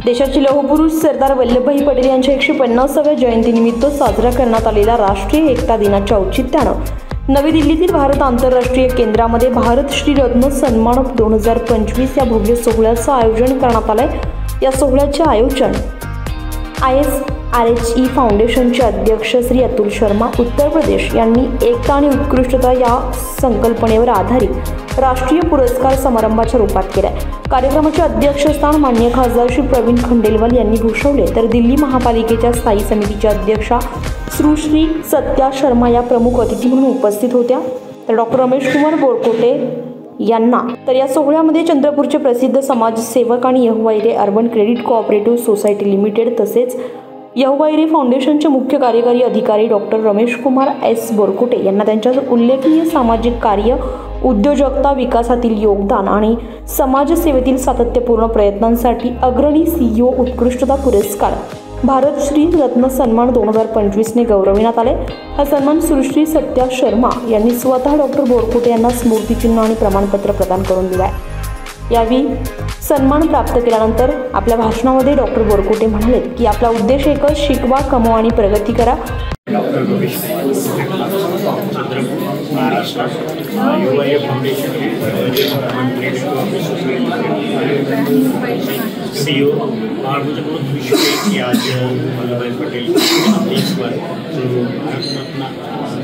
देशाचे लोहपुरुष सरदार वल्लभभाई पटेल यांच्या 150व्या जयंतीनिमित्त साजरा करण्यात आलेल्या राष्ट्रीय एकता दिनाच्या औचित्यानं नवी दिल्लीतील भारत आंतरराष्ट्रीय केंद्रामध्ये भारत श्री रत्न सन्मान 2025 या भव्य सोहळ्याचं आयोजन करण्यात आलंय। या सोहळ्याचे आयोजन ISRHE फाउंडेशनचे अध्यक्ष श्री अतुल शर्मा उत्तर प्रदेश यांनी एकता आणि उत्कृष्टता या संकल्पनेवर आधारित राष्ट्रीय पुरस्कार समारंभाच्या रूपात केलाय। कार्यक्रमाचे अध्यक्षस्थान माननीय खासदार श्री प्रवीण खंडेलवाल यांनी भूषवले, तर दिल्ली महापालिकेच्या स्थायी समितीच्या अध्यक्षा सुश्री सत्या शर्मा या प्रमुख अतिथी म्हणून उपस्थित होत्या। तर डॉक्टर रमेश कुमार बोरकोटे यांना तर या सोहळ्यामध्ये चंद्रपूरचे प्रसिद्ध समाजसेवक आणि Yahuvaire urban credit cooperative society limited तसेच यहुवाईरे फाउंडेशनचे मुख्य कार्यकारी अधिकारी डॉक्टर रमेश कुमार S बोरकोटे यांना त्यांच्या उल्लेखनीय सामाजिक कार्य, उद्योजकता विकासातील योगदान आणि समाजसेवेतील सातत्यपूर्ण प्रयत्नांसाठी अग्रणी CEO उत्कृष्टता पुरस्कार भारत श्री रत्न सन्मान 2025 ने गौरविण्यात आले। हा सन्मान सुश्री सत्या शर्मा यांनी स्वतः डॉक्टर बोरकोटे यांना स्मृतिचिन्ह आणि प्रमाणपत्र प्रदान करून दिलाय। यावेळी सन्मान प्राप्त केल्यानंतर आपल्या भाषणामध्ये डॉक्टर बोरकोटे म्हणाले की आपला उद्देश एकच, शिकवा, कमवा आणि प्रगती करा। Doctor Ramesh Maharashtra Yuvaire foundation CEO और मुझे बहुत खुशी है कि आज वल्लभभाई पटेल देश पर जो भारत रत्न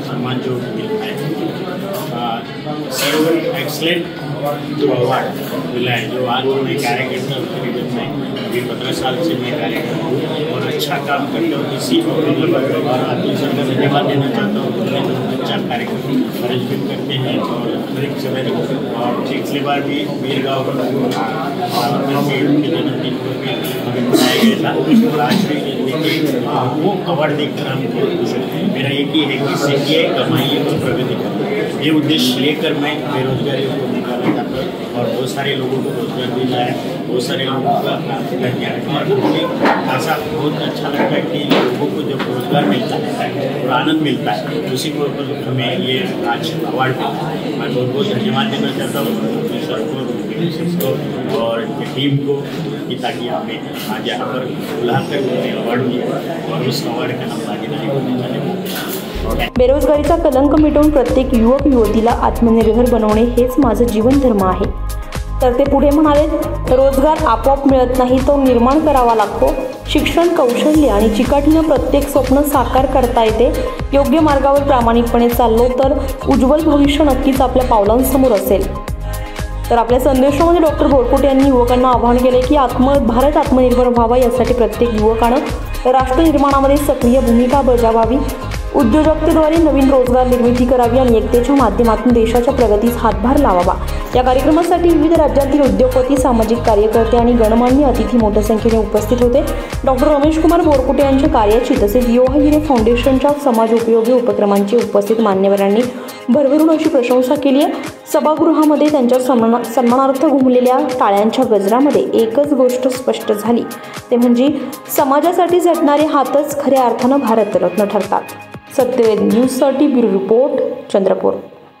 सम्मान जो मिलता है सर्व एक्सलेंट जो अवार्ड मिला है, जो आज मैं कार्यकर्ता में अभी 15 साल से मैं कार्यकर्ता हूँ और अच्छा काम करता हूँ। इसी अतुल सर का धन्यवाद देना चाहता हूँ। उन्होंने अच्छा कार्यक्रम अरेंजमेंट करते हैं और हर समय और पिछली बार भी वीरगांव के जन्मदिन पर भी हमें बनाया गया था और आज भी वो अवार्ड देखकर हमको मेरा एक ही है कि सीखिए, कमाइए और प्रगति करिए। ये उद्देश्य लेकर मैं बेरोजगारी को निकाला जाता हूँ और बहुत सारे लोगों को रोजगार मिला है, बहुत सारे लोगों का और मुझे ऐसा बहुत अच्छा लगता है कि लोगों को जब रोजगार मिलता है और आनंद मिलता है, उसी को हमें ये आज अवार्ड मिला है। मैं बहुत बहुत धन्यवाद देना चाहता हूँ सर को और टीम को कि ताकि हमें आज यहाँ पर बुलाकर उन्हें अवार्ड दिया और उस अवार्ड का हम भागीदारी होने वाले। बेरोजगारीचा कलंक मिटवून प्रत्येक युवक युवतीला आत्मनिर्भर बनवणे हेच माझं जीवनधर्म आहे। तर ते पुढे म्हणाले, रोजगार आपोआप मिळत नाही, तो निर्माण करावा लागतो। शिक्षण, कौशल्य आणि चिकाटीनं प्रत्येक स्वप्न साकार करता येते। योग्य मार्गावर प्रामाणिकपणे चाललो तर उज्ज्वल भविष्य नक्कीच आपल्या पावलांसमोर असेल। तर आपल्या संदेशामध्ये डॉक्टर बोरकोटे यांनी युवकांना आवाहन केले की भारत आत्मनिर्भर व्हावा, यासाठी प्रत्येक युवकानं राष्ट्र निर्माणामध्ये सक्रिय भूमिका बजावावी, उद्योजकतेद्वारे नवीन रोजगार निर्मिती करावी आणि एकतेच्या माध्यमातून देशाच्या प्रगतीस हातभार लावावा। या कार्यक्रमासाठी विविध राज्यातील उद्योगपती, सामाजिक कार्यकर्ते आणि गणमान्य अतिथी मोठ्या संख्येने उपस्थित होते। डॉक्टर रमेश कुमार बोरकोटे यांच्या कार्याची तसेच यहुवाईरे फाउंडेशनच्या समाज उपयोगी उपक्रमांची उपस्थित मान्यवरांनी भरभरून अशी प्रशंसा केली आहे। सभागृहामध्ये त्यांच्या सन्मानार्थ घुमलेल्या टाळ्यांच्या गजरामध्ये एकच गोष्ट स्पष्ट झाली, ते म्हणजे समाजासाठी झटणारे हातच खऱ्या अर्थानं भारतरत्न ठरतात। सत्यवेद न्यूजसाठी ब्युरो रिपोर्ट, चंद्रपूर।